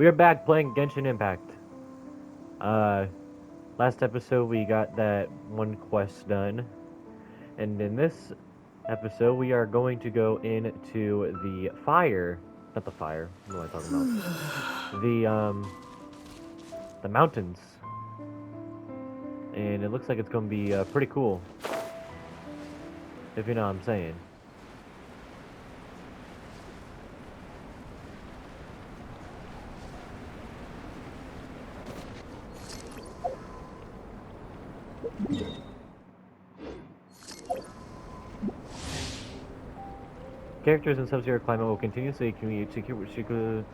We are back playing Genshin Impact. Uh, Last episode we got that one quest done, and in this episode we are going to go into the fire. Not the fire. What am I talking about? The mountains, and it looks like it's going to be pretty cool. If you know what I'm saying. Characters in sub-zero climate will continuously accumulate secret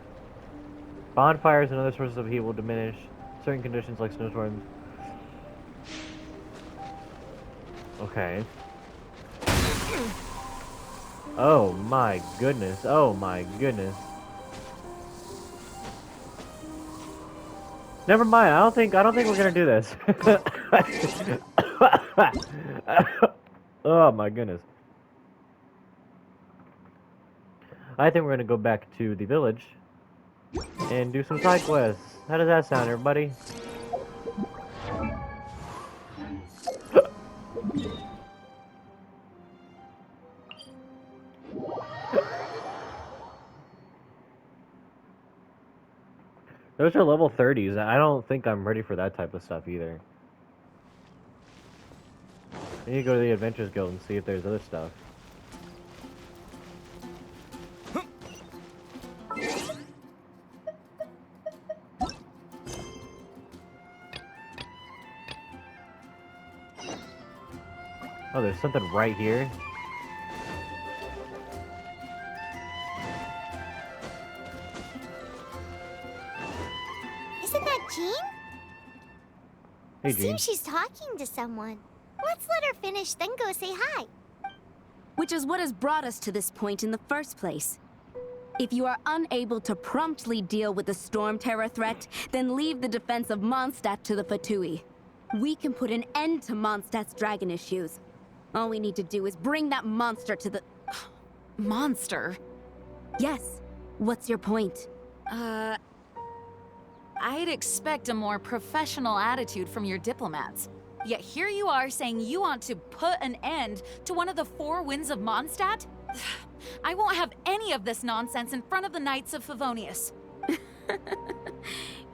bonfires and other sources of heat will diminish. Certain conditions like snowstorms. Okay. Oh my goodness. Oh my goodness. Never mind. I don't think we're gonna do this. Oh my goodness. I think we're gonna go back to the village and do some side quests. How does that sound, everybody? Those are level 30s. I don't think I'm ready for that type of stuff either. I need to go to the Adventures Guild and see if there's other stuff. Oh, there's something right here. Isn't that Jean? Hey, Jean. Seems she's talking to someone. Let's let her finish, then go say hi. Which is what has brought us to this point in the first place. If you are unable to promptly deal with the Storm Terror threat, then leave the defense of Mondstadt to the Fatui. We can put an end to Mondstadt's dragon issues. All we need to do is bring that monster to the... Monster? Yes. What's your point? I'd expect a more professional attitude from your diplomats. Yet here you are saying you want to put an end to one of the four winds of Mondstadt? I won't have any of this nonsense in front of the Knights of Favonius.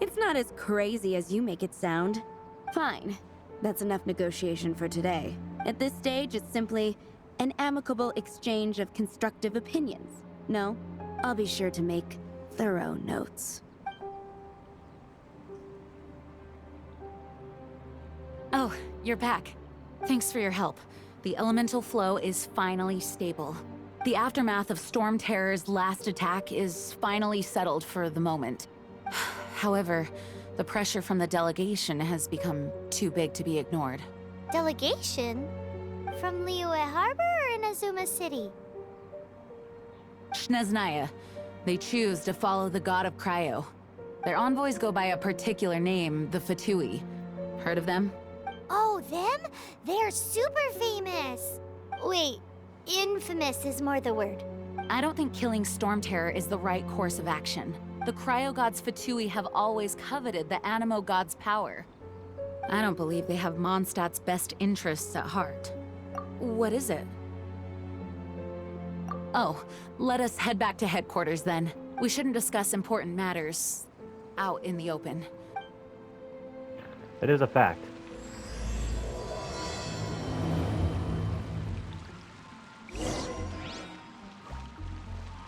It's not as crazy as you make it sound. Fine. That's enough negotiation for today. At this stage, it's simply an amicable exchange of constructive opinions. No, I'll be sure to make thorough notes. Oh, you're back. Thanks for your help. The elemental flow is finally stable. The aftermath of Storm Terror's last attack is finally settled for the moment. However, the pressure from the delegation has become too big to be ignored. Delegation? From Liyue Harbor or Inazuma City? Shneznaya. They choose to follow the god of Cryo. Their envoys go by a particular name, the Fatui. Heard of them? Oh, them? They're super famous! Wait, infamous is more the word. I don't think killing Storm Terror is the right course of action. The Cryo God's Fatui have always coveted the Animo God's power. I don't believe they have Mondstadt's best interests at heart. What is it? Oh, let us head back to headquarters then. We shouldn't discuss important matters out in the open. It is a fact.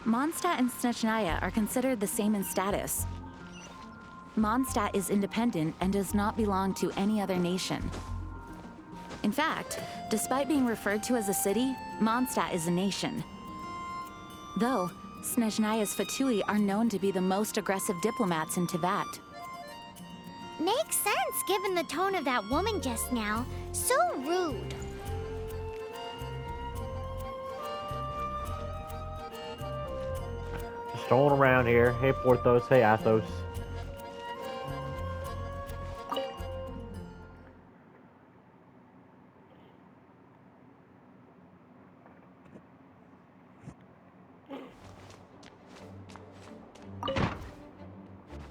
Mondstadt and Snezhnaya are considered the same in status. Mondstadt is independent and does not belong to any other nation. In fact, despite being referred to as a city, Mondstadt is a nation. Though, Snezhnaya's Fatui are known to be the most aggressive diplomats in Teyvat. Makes sense given the tone of that woman just now. So rude. Just strolling around here. Hey, Porthos. Hey, Athos.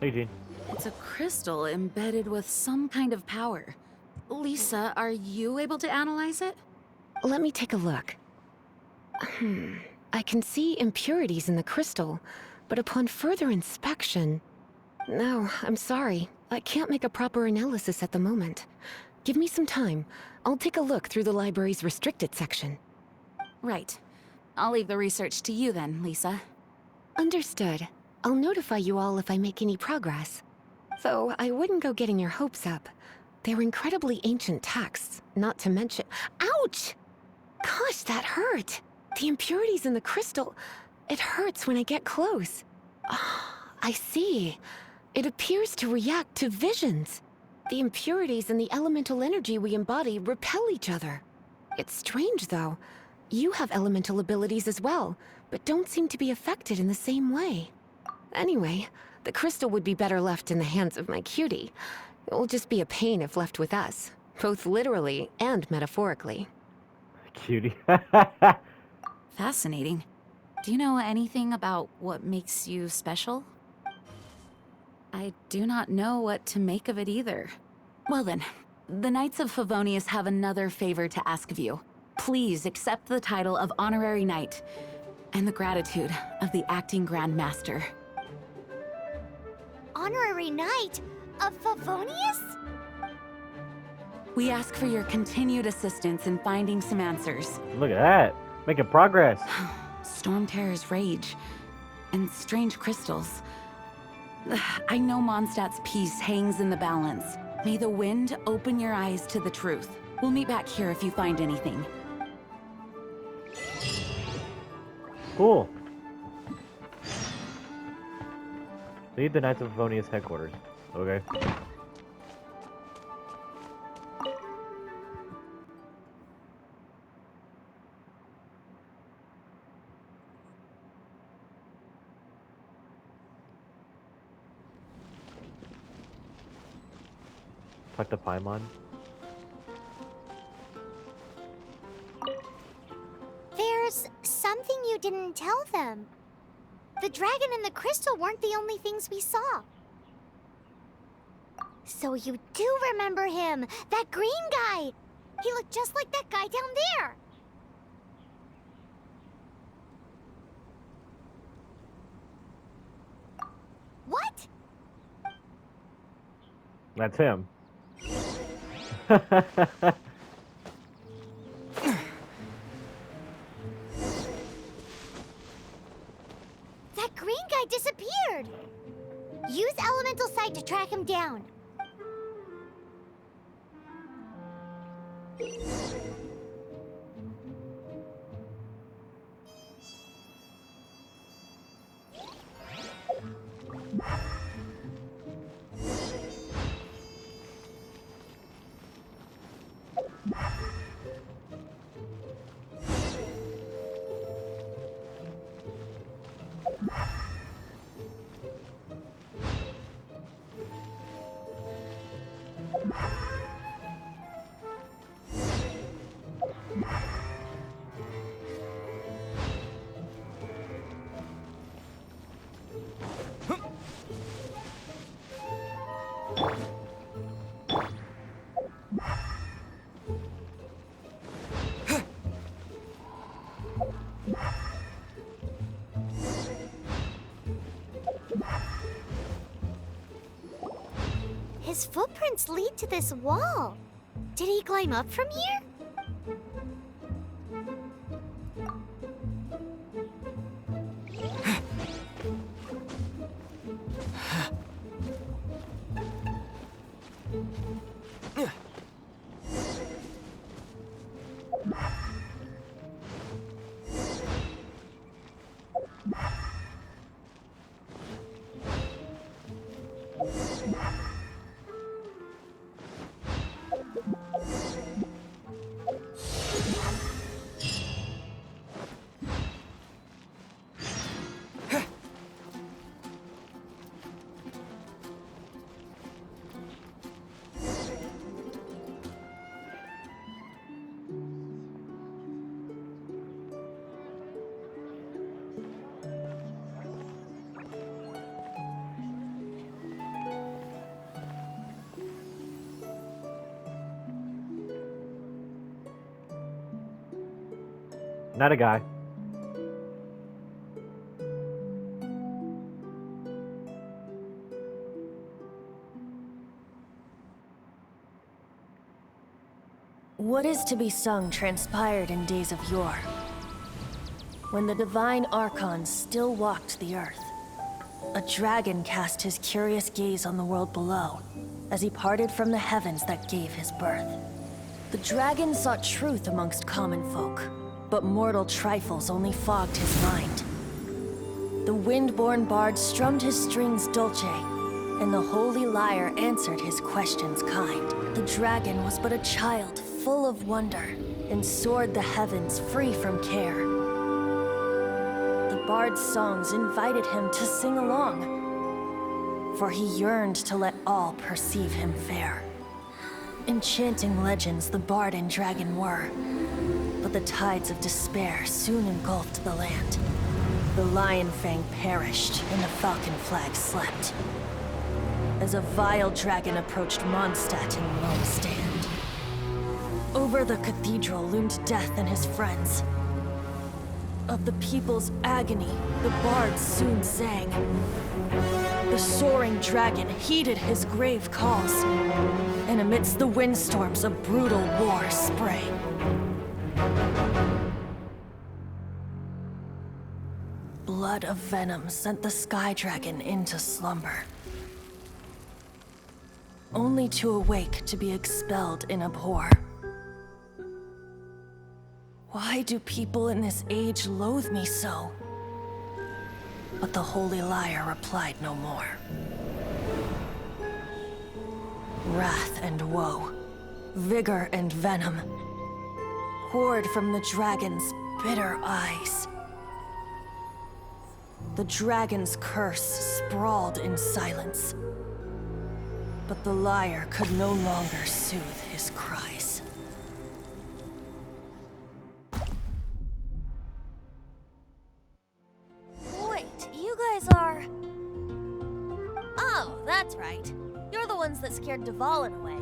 Hey, Gene. It's a crystal embedded with some kind of power. Lisa, are you able to analyze it? Let me take a look. I can see impurities in the crystal, but upon further inspection... No, I'm sorry. I can't make a proper analysis at the moment. Give me some time. I'll take a look through the library's restricted section. Right. I'll leave the research to you then, Lisa. Understood. I'll notify you all if I make any progress. Though I wouldn't go getting your hopes up. They're incredibly ancient texts, not to mention... Ouch! Gosh, that hurt! The impurities in the crystal... It hurts when I get close. Ah, I see. It appears to react to visions. The impurities and the elemental energy we embody repel each other. It's strange, though. You have elemental abilities as well, but don't seem to be affected in the same way. Anyway, the crystal would be better left in the hands of my cutie. It will just be a pain if left with us, both literally and metaphorically. Cutie. Fascinating. Do you know anything about what makes you special? I do not know what to make of it either. Well then, the Knights of Favonius have another favor to ask of you. Please accept the title of Honorary Knight, and the gratitude of the Acting Grand Master. Honorary Knight of Favonius? We ask for your continued assistance in finding some answers. Look at that. Making progress. Storm Terror's rage, and strange crystals. I know Mondstadt's peace hangs in the balance. May the wind open your eyes to the truth. We'll meet back here if you find anything. Cool. Lead the Knights of Favonius headquarters. Okay. Talk to Paimon. There's something you didn't tell them. The dragon and the crystal weren't the only things we saw. So you do remember him, that green guy. He looked just like that guy down there. What? That's him. That green guy disappeared. Use elemental sight to track him down. His footprints lead to this wall. Did he climb up from here? Not a guy. What is to be sung transpired in days of yore, when the divine archons still walked the earth. A dragon cast his curious gaze on the world below, as he parted from the heavens that gave his birth. The dragon sought truth amongst common folk, but mortal trifles only fogged his mind. The wind-born bard strummed his strings dulce, and the holy lyre answered his questions kind. The dragon was but a child full of wonder, and soared the heavens free from care. The bard's songs invited him to sing along, for he yearned to let all perceive him fair. Enchanting legends the bard and dragon were, but the tides of despair soon engulfed the land. The lion fang perished, and the falcon flag slept, as a vile dragon approached Mondstadt in lone stand. Over the cathedral loomed death and his friends. Of the people's agony, the bard soon sang. The soaring dragon heeded his grave calls, and amidst the windstorms a brutal war sprang. Blood of venom sent the sky dragon into slumber, only to awake to be expelled in abhor. Why do people in this age loathe me so? But the holy lyre replied no more. Wrath and woe, vigor and venom, poured from the dragon's bitter eyes. The dragon's curse sprawled in silence, but the lyre could no longer soothe his cries. Wait, you guys are... Oh, that's right. You're the ones that scared Dvalin away.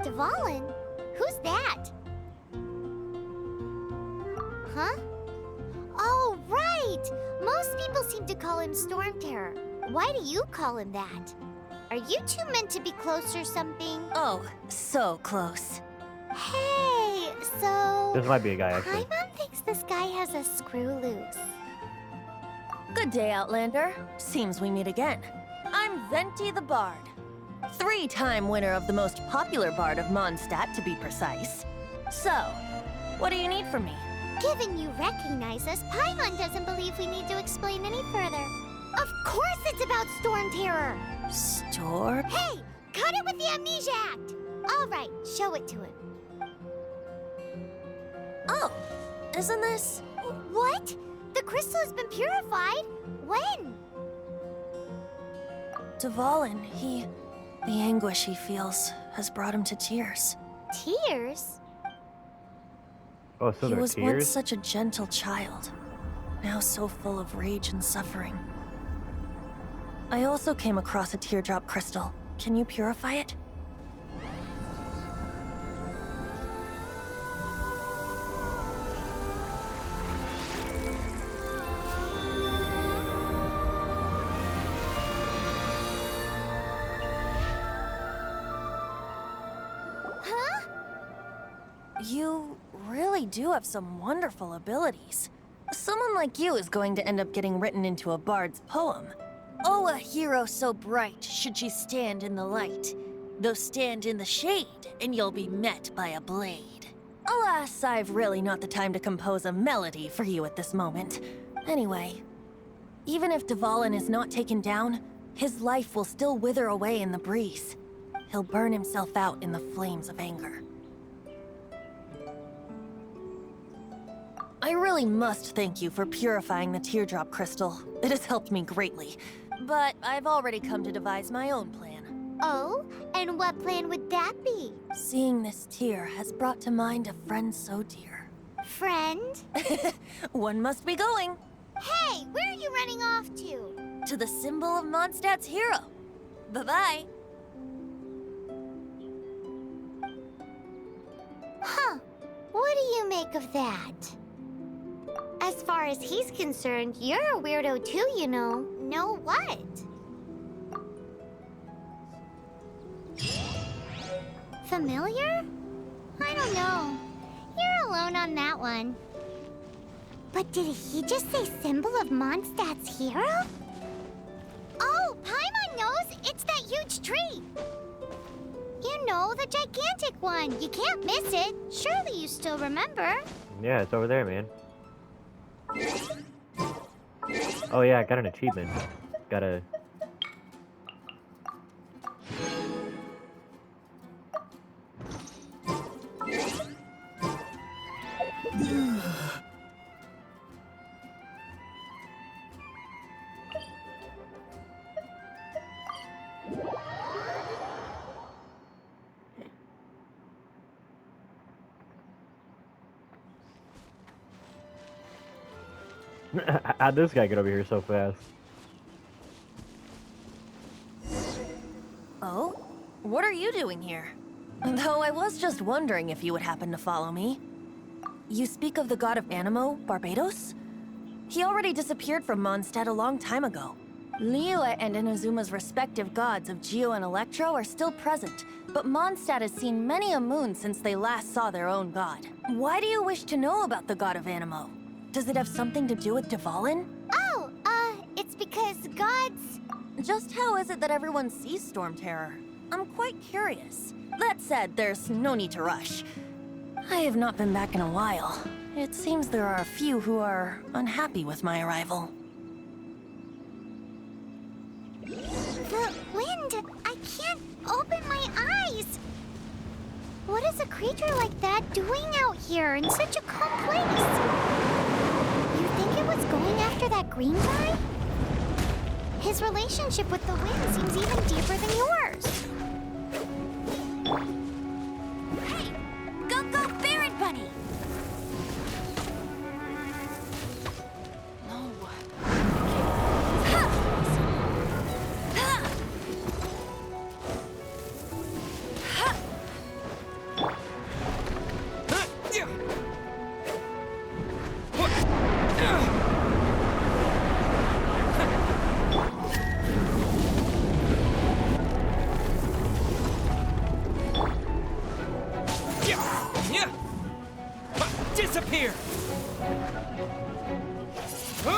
Dvalin? Who's that? Huh? Oh, right! Most people seem to call him Storm Terror. Why do you call him that? Are you two meant to be close or something? Oh, so close. Hey, so... This might be a guy, actually. Paimon thinks this guy has a screw loose. Good day, Outlander. Seems we meet again. I'm Venti the Bard. 3-time winner of the most popular bard of Mondstadt, to be precise. So, what do you need from me? Given you recognize us, Paimon doesn't believe we need to explain any further. Of course it's about Storm Terror! Storm? Hey! Cut it with the Amnesia Act! Alright, show it to him. Oh, isn't this... What? The crystal has been purified? When? Dvalin, the anguish he feels has brought him to tears. Tears? Oh, so He there are was once tears? such a gentle child, now so full of rage and suffering. I also came across a teardrop crystal. Can you purify it? Huh? You really do have some wonderful abilities. Someone like you is going to end up getting written into a bard's poem. Oh, a hero so bright should she stand in the light. Though stand in the shade, and you'll be met by a blade. Alas, I've really not the time to compose a melody for you at this moment. Anyway, even if Dvalin is not taken down, his life will still wither away in the breeze. He'll burn himself out in the flames of anger. I really must thank you for purifying the teardrop crystal. It has helped me greatly. But I've already come to devise my own plan. Oh? And what plan would that be? Seeing this tear has brought to mind a friend so dear. Friend? One must be going. Hey, where are you running off to? To the symbol of Mondstadt's hero. Bye-bye. Huh. What do you make of that? As far as he's concerned, you're a weirdo too, you know. Know what? Familiar? I don't know. You're alone on that one. But did he just say symbol of Mondstadt's hero? Oh, Paimon knows! It's that huge tree! You know, the gigantic one. You can't miss it. Surely you still remember. Yeah, it's over there, man. Oh yeah, I got an achievement. Gotta... How'd this guy get over here so fast? Oh? What are you doing here? Though I was just wondering if you would happen to follow me. You speak of the god of Animo, Barbados? He already disappeared from Mondstadt a long time ago. Liyue and Inazuma's respective gods of Geo and Electro are still present, but Mondstadt has seen many a moon since they last saw their own god. Why do you wish to know about the god of Animo? Does it have something to do with Dvalin? Oh, it's because gods... Just how is it that everyone sees Storm Terror? I'm quite curious. That said, there's no need to rush. I have not been back in a while. It seems there are a few who are unhappy with my arrival. The wind! I can't open my eyes! What is a creature like that doing out here in such a calm place? You think it was going after that green guy? His relationship with the wind seems even deeper than yours. Hey! Go, go, Baron Bunny! No. Disappear! I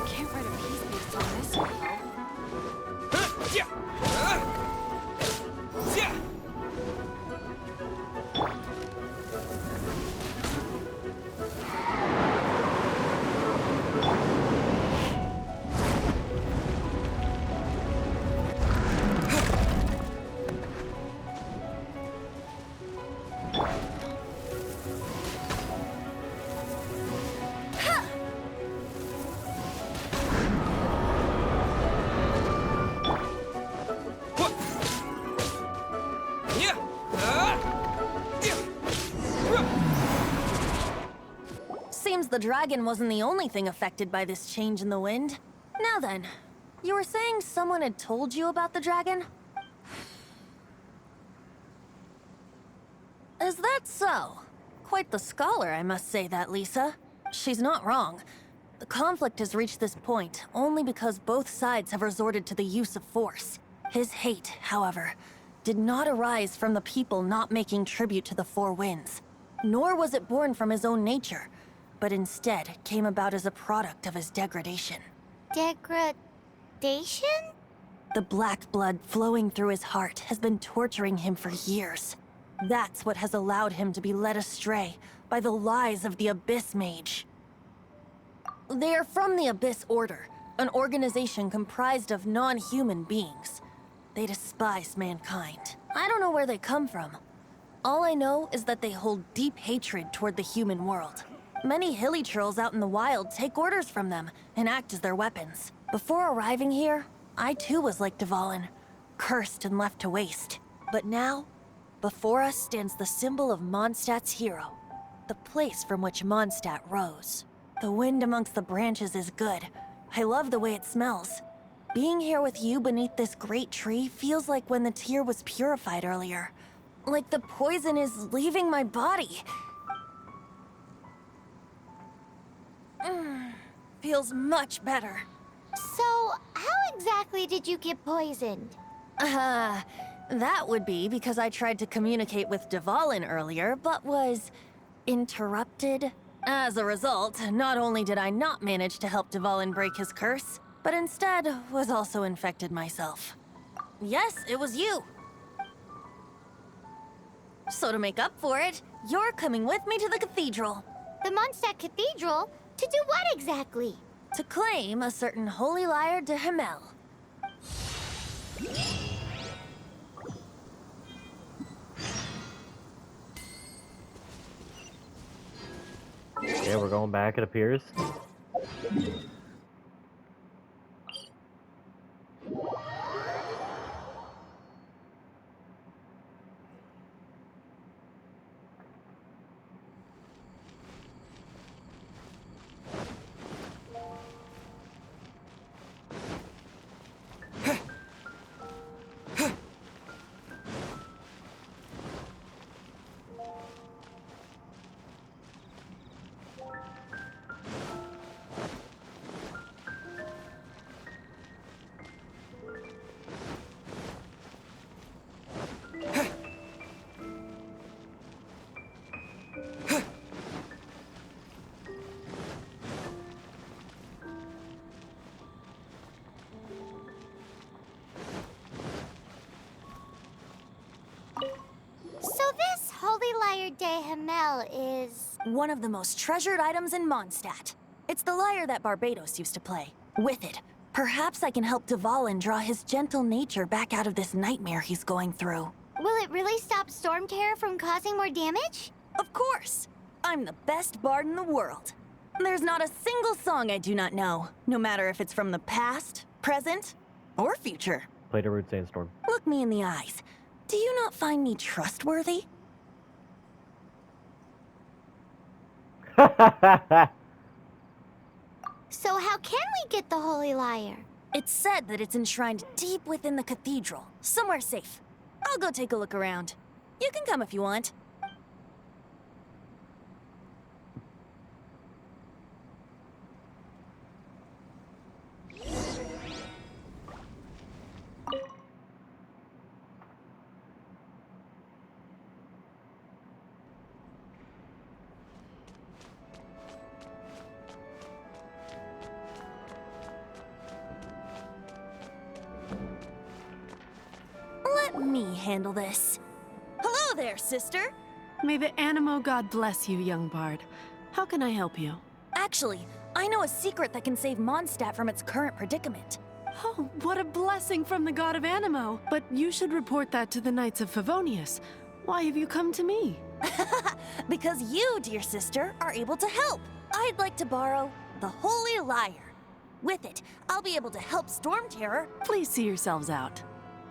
can't write a piece based on this one, Seems the dragon wasn't the only thing affected by this change in the wind. Now then, you were saying someone had told you about the dragon? Is that so? Quite the scholar, I must say that, Lisa. She's not wrong. The conflict has reached this point only because both sides have resorted to the use of force. His hate, however, did not arise from the people not making tribute to the Four Winds, nor was it born from his own nature, but instead came about as a product of his degradation. Degradation? The black blood flowing through his heart has been torturing him for years. That's what has allowed him to be led astray by the lies of the Abyss Mage. They are from the Abyss Order, an organization comprised of non-human beings. They despise mankind. I don't know where they come from. All I know is that they hold deep hatred toward the human world. Many hilly trolls out in the wild take orders from them and act as their weapons. Before arriving here, I too was like Dvalin, cursed and left to waste. But now, before us stands the symbol of Mondstadt's hero, the place from which Mondstadt rose. The wind amongst the branches is good. I love the way it smells. Being here with you beneath this great tree feels like when the tear was purified earlier. Like the poison is leaving my body. Feels much better. So, how exactly did you get poisoned? That would be because I tried to communicate with Dvalin earlier, but was interrupted. As a result, not only did I not manage to help Dvalin break his curse, but instead was also infected myself. Yes, it was you. So to make up for it, you're coming with me to the cathedral. The Mondstadt Cathedral? To do what exactly? To claim a certain holy lyre de Himmel. Yeah, we're going back, it appears. So this Holy Lyre de Himmel is... One of the most treasured items in Mondstadt. It's the lyre that Barbados used to play. With it, perhaps I can help Dvalin draw his gentle nature back out of this nightmare he's going through. Will it really stop Storm Terror from causing more damage? Of course! I'm the best bard in the world. There's not a single song I do not know, no matter if it's from the past, present, or future. Played a Root Sandstorm. Look me in the eyes. Do you not find me trustworthy? So how can we get the Holy Lyre? It's said that it's enshrined deep within the cathedral, somewhere safe. I'll go take a look around. You can come if you want. Let me handle this. Hello there, sister. May the Animo God bless you, young bard. How can I help you? Actually, I know a secret that can save Mondstadt from its current predicament. Oh, what a blessing from the god of Animo! But you should report that to the Knights of Favonius. Why have you come to me? Because you, dear sister, are able to help. I'd like to borrow the Holy Lyre. With it, I'll be able to help Storm Terror. Please see yourselves out.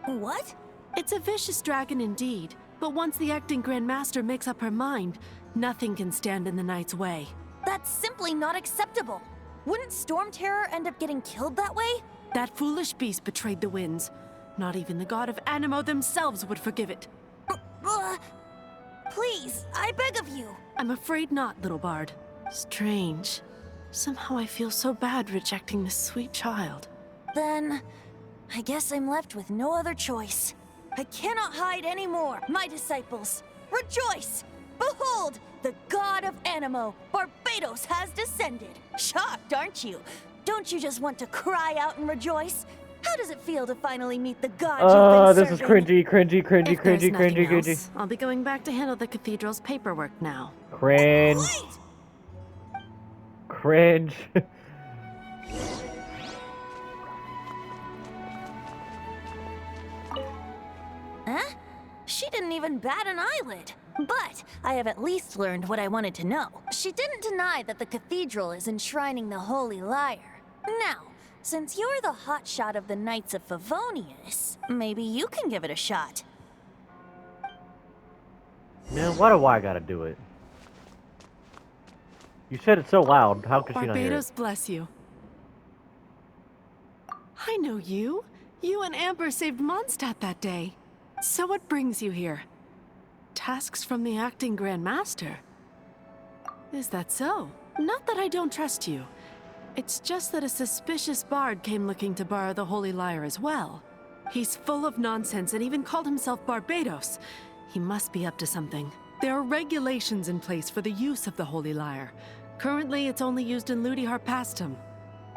What? It's a vicious dragon indeed, but once the acting Grand Master makes up her mind, nothing can stand in the Knight's way. That's simply not acceptable. Wouldn't Storm Terror end up getting killed that way? That foolish beast betrayed the winds. Not even the god of Animo themselves would forgive it. Please, I beg of you. I'm afraid not, little bard. Strange. Somehow I feel so bad rejecting this sweet child. Then, I guess I'm left with no other choice. I cannot hide anymore, my disciples. Rejoice! Behold, the god of Animo, Barbados, has descended. Shocked, aren't you? Don't you just want to cry out and rejoice? How does it feel to finally meet the god you've been This is serving? If there's nothing cringy. else, I'll be going back to handle the cathedral's paperwork now. Cringe. Wait! Cringe. Huh? She didn't even bat an eyelid. But I have at least learned what I wanted to know. She didn't deny that the cathedral is enshrining the Holy Lyre. Now, since you're the hotshot of the Knights of Favonius, maybe you can give it a shot. Man, why do I gotta do it? You said it so loud, how could she not hear Barbados it? bless you. I know you. You and Amber saved Mondstadt that day. So what brings you here? Tasks from the acting Grand Master. Is that so? Not that I don't trust you. It's just that a suspicious bard came looking to borrow the Holy Lyre as well. He's full of nonsense and even called himself Barbados. He must be up to something. There are regulations in place for the use of the Holy Lyre. Currently, it's only used in Ludi Harpastum.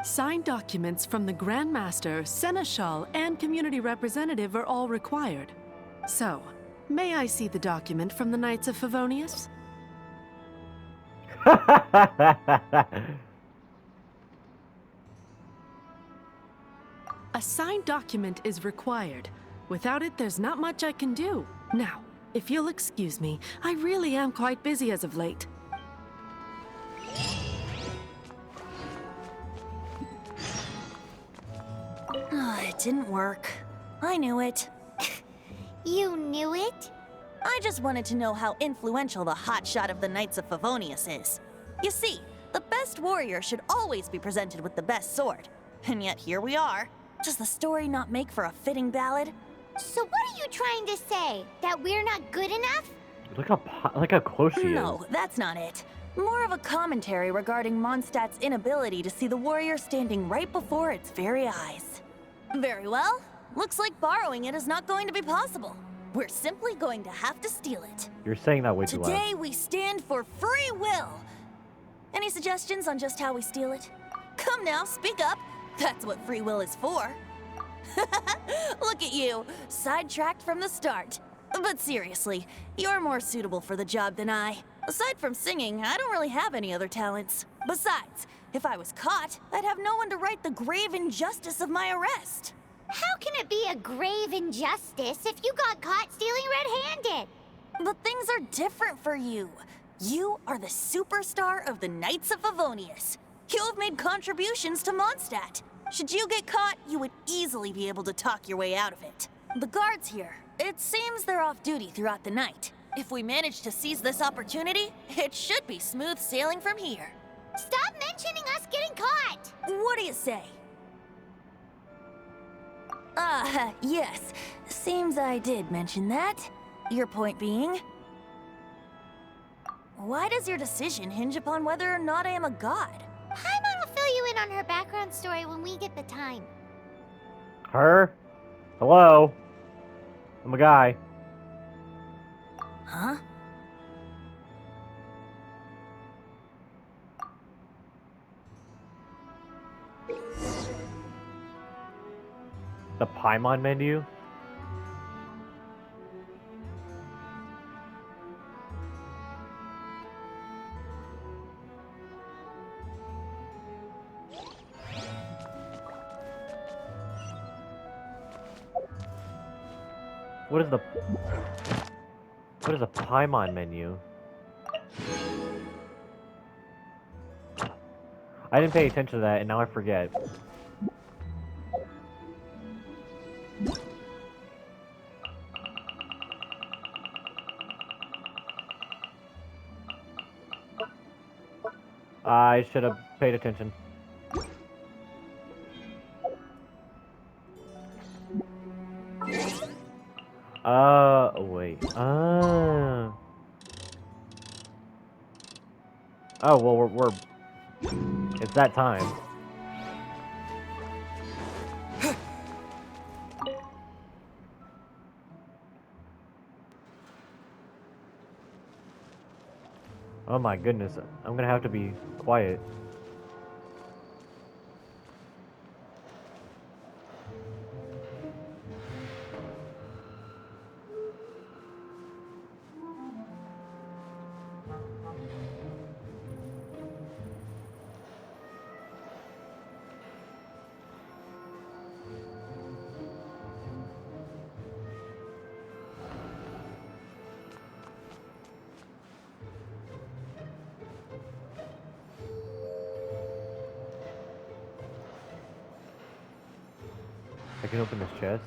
Signed documents from the Grand Master, Seneschal, and community representative are all required. So, may I see the document from the Knights of Favonius? A signed document is required. Without it, there's not much I can do. Now, if you'll excuse me, I really am quite busy as of late. It didn't work. I knew it. You knew it? I just wanted to know how influential the hotshot of the Knights of Favonius is. You see, the best warrior should always be presented with the best sword. And yet here we are. Does the story not make for a fitting ballad? So what are you trying to say? That we're not good enough? Look how close she is. No, that's not it. More of a commentary regarding Mondstadt's inability to see the warrior standing right before its very eyes. Very well. Looks like borrowing it is not going to be possible. We're simply going to have to steal it. You're saying that way too loud. Today we stand for free will. Any suggestions on just how we steal it? Come now, speak up. That's what free will is for. Look at you, sidetracked from the start. But seriously, you're more suitable for the job than I. Aside from singing, I don't really have any other talents. Besides, if I was caught, I'd have no one to right the grave injustice of my arrest. How can it be a grave injustice if you got caught stealing red-handed? But things are different for you. You are the superstar of the Knights of Favonius. You have made contributions to Mondstadt. Should you get caught, you would easily be able to talk your way out of it. The guards here, it seems they're off duty throughout the night. If we manage to seize this opportunity, it should be smooth sailing from here. Stop mentioning us getting caught! What do you say? Yes. Seems I did mention that. Your point being? Why does your decision hinge upon whether or not I am a god? Paimon will fill you in on her background story when we get the time. Her? Hello? I'm a guy. Huh? The Paimon menu? What is the Paimon menu? I didn't pay attention to that and now I forget. I should have paid attention. Wait. Oh, well, we're it's that time. Oh my goodness, I'm gonna have to be quiet. I can open this chest.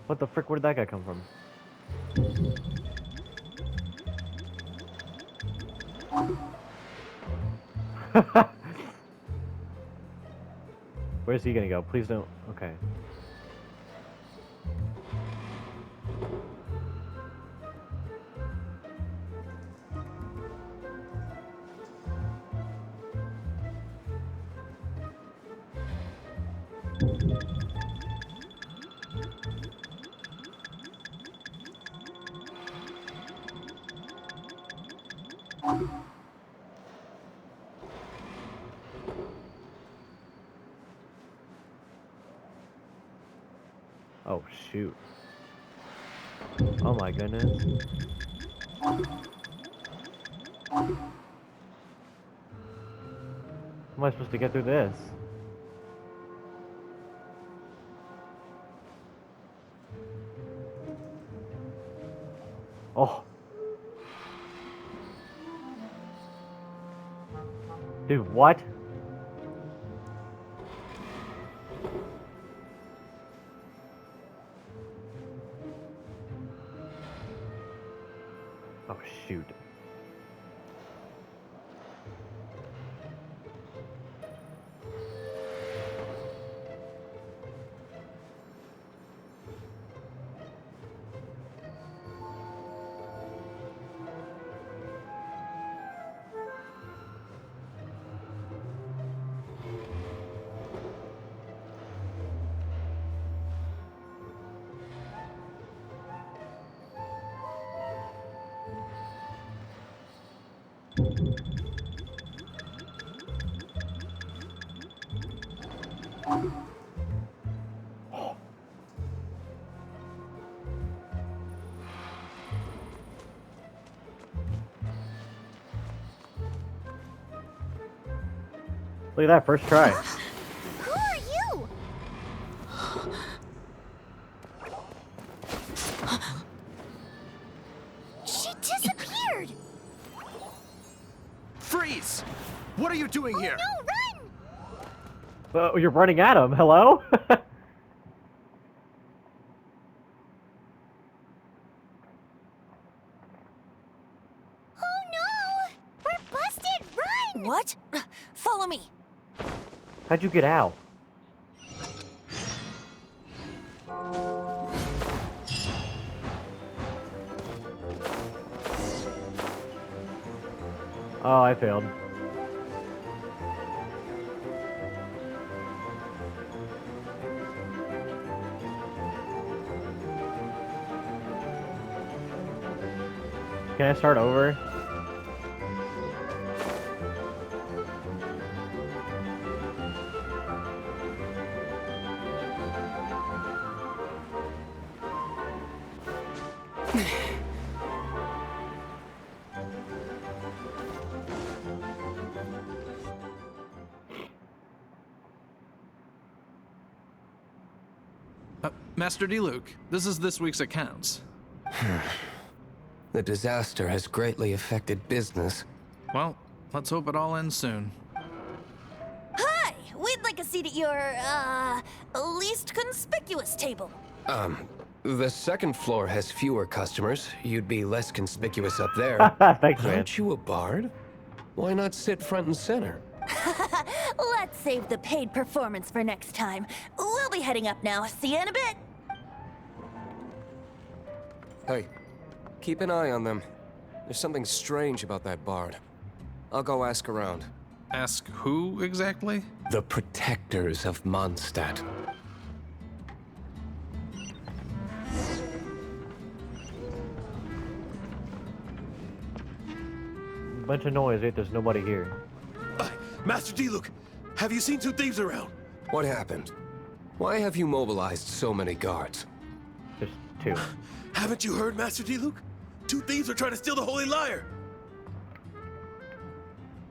What the frick? Where did that guy come from? Where's he gonna go? Please don't. Okay. Oh shoot. Oh my goodness. How am I supposed to get through this? Oh. Dude, what? Oh shoot. Look at that, first try. Who are you? She disappeared! Freeze! What are you doing here? No, run! Oh, you're running at him. Hello? Oh no! We're busted! Run! What? Follow me. How'd you get out? Oh, I failed. Can I start over? Master Diluc, this is this week's accounts. The disaster has greatly affected business. Well, let's hope it all ends soon. Hi! We'd like a seat at your, least conspicuous table. The second floor has fewer customers. You'd be less conspicuous up there. Thanks, man. Aren't you a bard? Why not sit front and center? Let's save the paid performance for next time. We'll be heading up now. See you in a bit. Hey, keep an eye on them. There's something strange about that bard. I'll go ask around. Ask who exactly? The protectors of Mondstadt. Bunch of noise, yet there's nobody here. Master Diluc, have you seen two thieves around? What happened? Why have you mobilized so many guards? There's two. Haven't you heard, Master Diluc? Two thieves are trying to steal the Holy Lyre.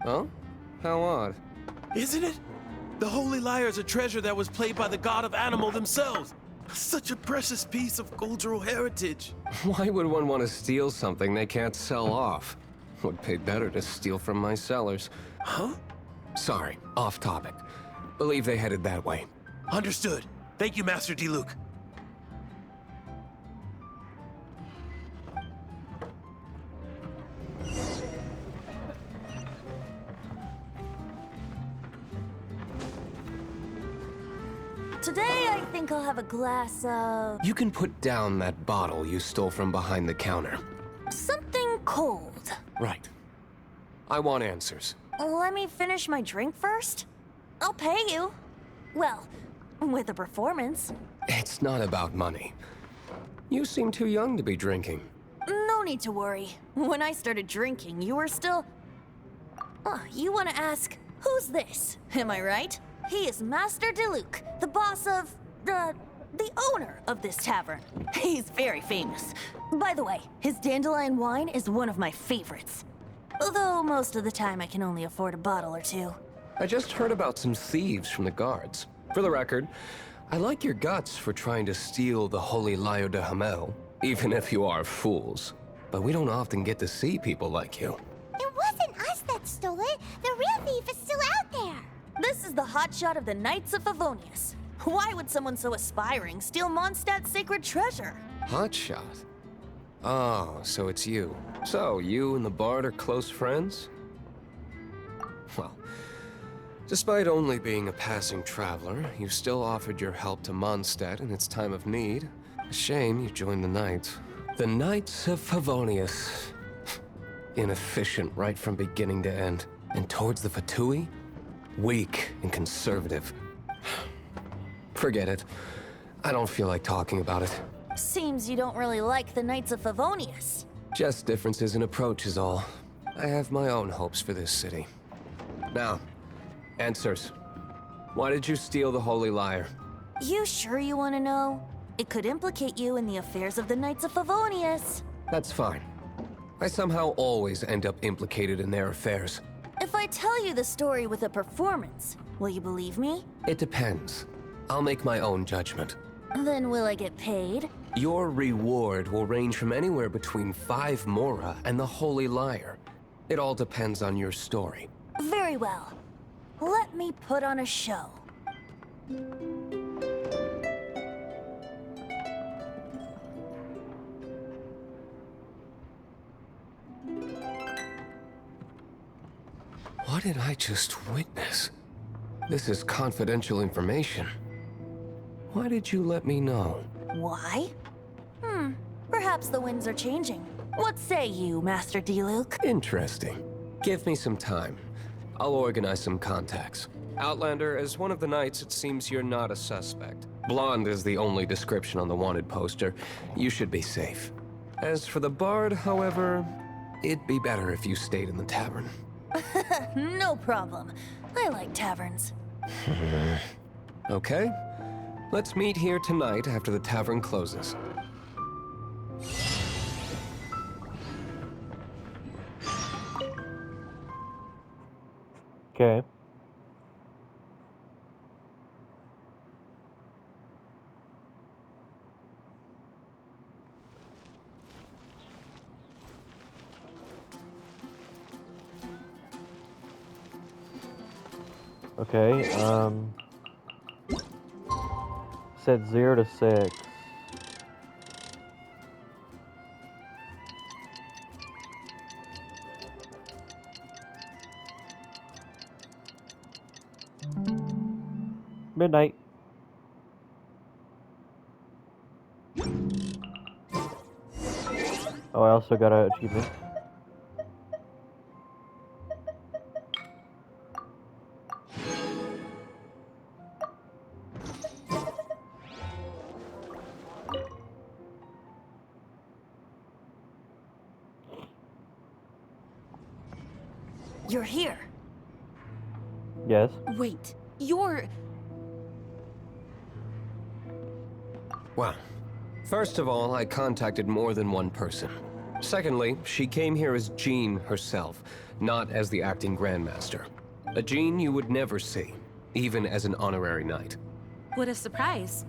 Huh? How odd. Isn't it? The Holy Lyre is a treasure that was played by the god of animal themselves. Such a precious piece of cultural heritage. Why would one want to steal something they can't sell off? Would pay better to steal from my sellers. Huh? Sorry, off topic. Believe they headed that way. Understood. Thank you, Master Diluc. Today, I think I'll have a glass of... You can put down that bottle you stole from behind the counter. something cold. Right. I want answers. Let me finish my drink first. I'll pay you. Well, with a performance. It's not about money. You seem too young to be drinking. No need to worry. When I started drinking, you were still... Oh, you want to ask, who's this? Am I right? He is Master Diluc, the boss of... the owner of this tavern. He's very famous. By the way, his dandelion wine is one of my favorites. Although most of the time I can only afford a bottle or two. I just heard about some thieves from the guards. For the record, I like your guts for trying to steal the Holy Lyre de Hamel, even if you are fools. But we don't often get to see people like you. It wasn't us that stole it. The real thief is still out there. This is the hotshot of the Knights of Favonius. Why would someone so aspiring steal Mondstadt's sacred treasure? Hotshot? Oh, so it's you. So, you and the Bard are close friends? Well, despite only being a passing traveler, you still offered your help to Mondstadt in its time of need. A shame you joined the Knights. The Knights of Favonius. Inefficient right from beginning to end. And towards the Fatui? Weak and conservative. Forget it. I don't feel like talking about it. Seems you don't really like the Knights of Favonius. Just differences in approach is all. I have my own hopes for this city. Now, answers. Why did you steal the Holy Lyre? You sure you want to know? It could implicate you in the affairs of the Knights of Favonius. That's fine. I somehow always end up implicated in their affairs. If I tell you the story with a performance, will you believe me? It depends. I'll make my own judgment. Then will I get paid? Your reward will range from anywhere between 5 Mora and the Holy Lyre. It all depends on your story. Very well. Let me put on a show. What did I just witness? This is confidential information. Why did you let me know? Why? Perhaps the winds are changing. What say you, Master Diluc? Interesting. Give me some time. I'll organize some contacts. Outlander, as one of the knights, it seems you're not a suspect. Blonde is the only description on the wanted poster. You should be safe. As for the Bard, however, it'd be better if you stayed in the tavern. No problem. I like taverns. Okay. Let's meet here tonight after the tavern closes. Okay. Okay, said 0 to 6. Midnight. Oh, I also got an achievement. You're here. Yes. Wait, you're... Well, first of all, I contacted more than one person. Secondly, she came here as Jean herself, not as the acting Grandmaster. A Jean you would never see, even as an honorary knight. What a surprise.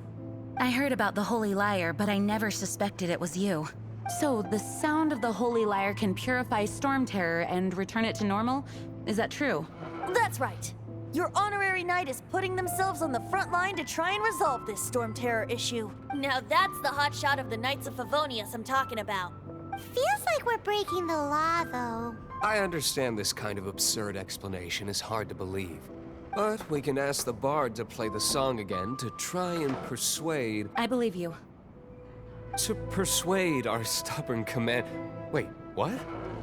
I heard about the Holy Lyre, but I never suspected it was you. So, the sound of the Holy Lyre can purify Storm Terror and return it to normal? Is that true? That's right. Your honorary knight is putting themselves on the front line to try and resolve this Storm Terror issue. Now that's the hotshot of the Knights of Favonius I'm talking about. Feels like we're breaking the law, though. I understand this kind of absurd explanation is hard to believe. But we can ask the bard to play the song again to try and persuade... I believe you. To persuade our stubborn command... Wait, what?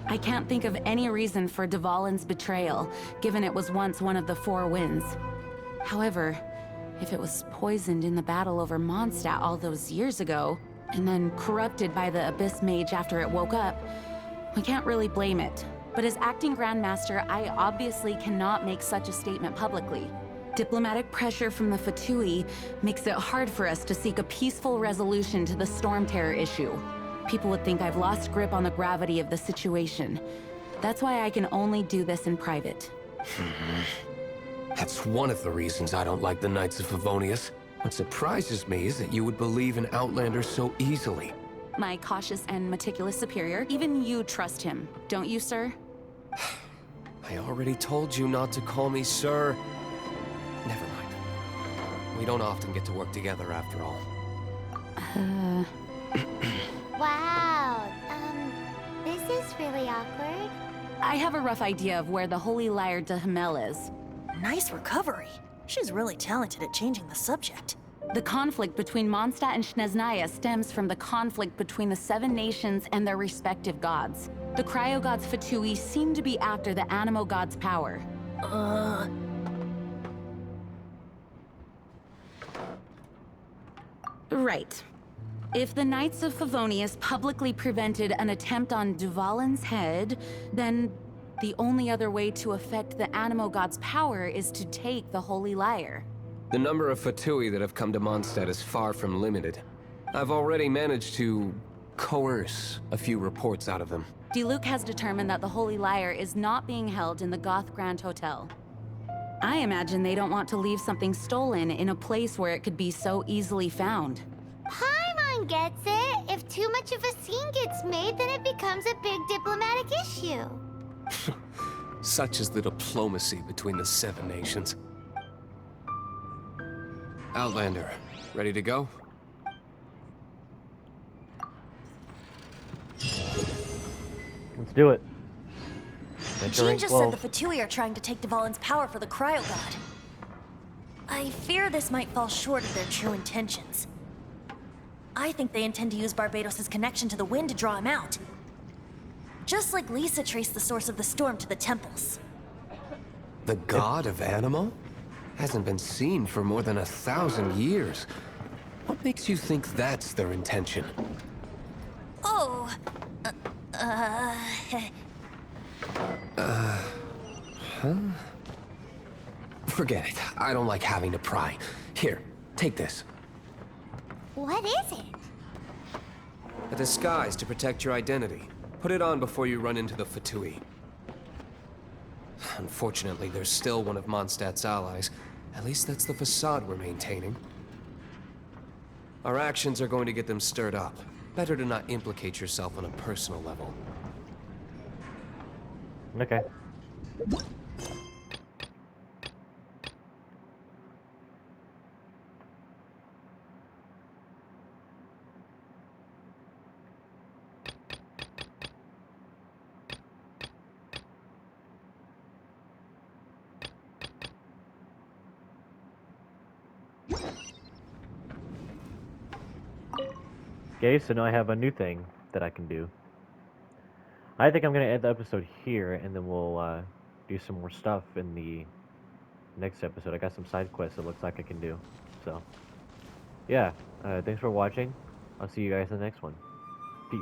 I can't think of any reason for Dvalin's betrayal, given it was once one of the Four Winds. However, if it was poisoned in the battle over Mondstadt all those years ago, and then corrupted by the Abyss Mage after it woke up, we can't really blame it. But as acting Grandmaster, I obviously cannot make such a statement publicly. Diplomatic pressure from the Fatui makes it hard for us to seek a peaceful resolution to the Storm Terror issue. People would think I've lost grip on the gravity of the situation. That's why I can only do this in private. That's one of the reasons I don't like the Knights of Favonius. What surprises me is that you would believe in Outlander so easily. My cautious and meticulous superior, even you trust him, don't you, sir? I already told you not to call me sir. Never mind. We don't often get to work together after all. Wow, this is really awkward. I have a rough idea of where the Holy Lyre de Hamel is. Nice recovery. She's really talented at changing the subject. The conflict between Mondstadt and Snezhnaya stems from the conflict between the Seven Nations and their respective gods. The Cryo Gods Fatui seem to be after the Animo God's power. Right. If the Knights of Favonius publicly prevented an attempt on Dvalin's head, then the only other way to affect the Animo God's power is to take the Holy Lyre. The number of Fatui that have come to Mondstadt is far from limited. I've already managed to coerce a few reports out of them. Diluc has determined that the Holy Lyre is not being held in the Goth Grand Hotel. I imagine they don't want to leave something stolen in a place where it could be so easily found. Paimon gets it. If too much of a scene gets made, then it becomes a big diplomatic issue. Such is the diplomacy between the Seven Nations. Outlander, ready to go? Let's do it. Jean Entering just 12. said the Fatui are trying to take Dvalin's power for the Cryo God. I fear this might fall short of their true intentions. I think they intend to use Barbados' connection to the wind to draw him out. Just like Lisa traced the source of the storm to the temples. The god of Animo? Hasn't been seen for more than 1,000 years. What makes you think that's their intention? Oh, Forget it. I don't like having to pry. Here, take this. What is it? A disguise to protect your identity. Put it on before you run into the Fatui. Unfortunately, there's still one of Mondstadt's allies. At least that's the facade we're maintaining. Our actions are going to get them stirred up. Better to not implicate yourself on a personal level. Okay. Okay, so now I have a new thing that I can do. I think I'm going to end the episode here, and then we'll do some more stuff in the next episode. I got some side quests it looks like I can do. So, yeah, thanks for watching. I'll see you guys in the next one. Peace.